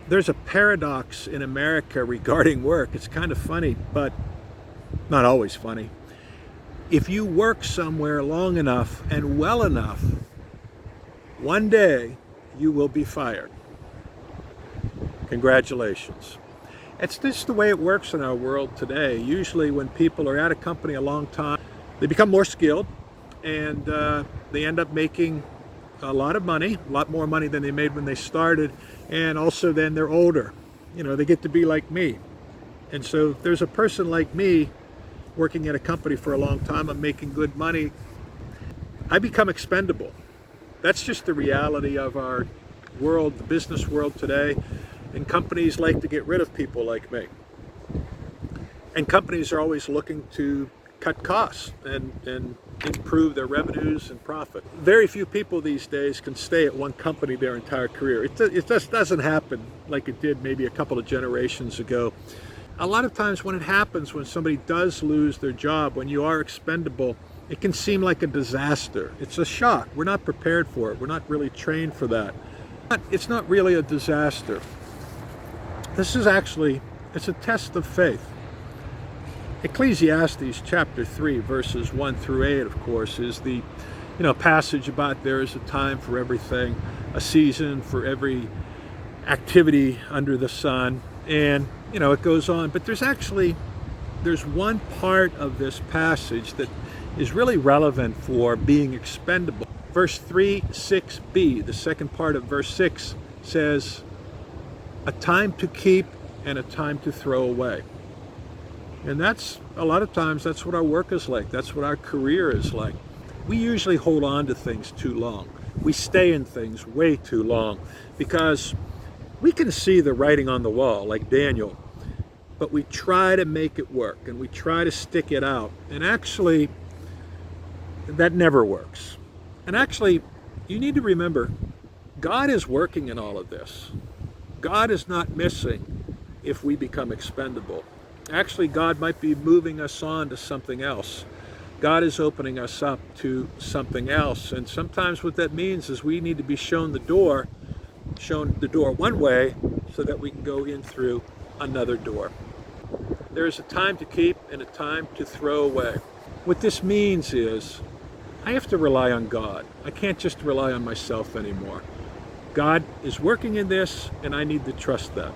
There's a paradox in America regarding work. It's kind of funny, but not always funny. If you work somewhere long enough and well enough, one day you will be fired. Congratulations. It's just the way it works in our world today. Usually when people are at a company a long time, they become more skilled and they end up making a lot of money, a lot more money than they made when they started, and also then they're older. They get to be like me. And so if there's a person like me working at a company for a long time, I'm making good money, I become expendable. That's just the reality of our world, the business world today. And companies like to get rid of people like me. And companies are always looking to cut costs and improve their revenues and profit. Very few people these days can stay at one company their entire career. It just doesn't happen like it did maybe a couple of generations ago. A lot of times when it happens, when somebody does lose their job, when you are expendable, it can seem like a disaster. It's a shock. We're not prepared for it. We're not really trained for that. It's not really a disaster. This is actually, it's a test of faith. Ecclesiastes chapter 3 verses 1 through 8, of course, is the passage about there is a time for everything, a season for every activity under the sun, and it goes on. But there's one part of this passage that is really relevant for being expendable. Verse 3:6b, the second part of verse 6 says, a time to keep and a time to throw away. And that's, a lot of times, that's what our work is like. That's what our career is like. We usually hold on to things too long. We stay in things way too long because we can see the writing on the wall, like Daniel, but we try to make it work and we try to stick it out. And actually, that never works. And actually, you need to remember, God is working in all of this. God is not missing if we become expendable. Actually, God might be moving us on to something else. God is opening us up to something else. And sometimes what that means is we need to be shown the door one way so that we can go in through another door. There is a time to keep and a time to throw away. What this means is I have to rely on God. I can't just rely on myself anymore. God is working in this, and I need to trust that.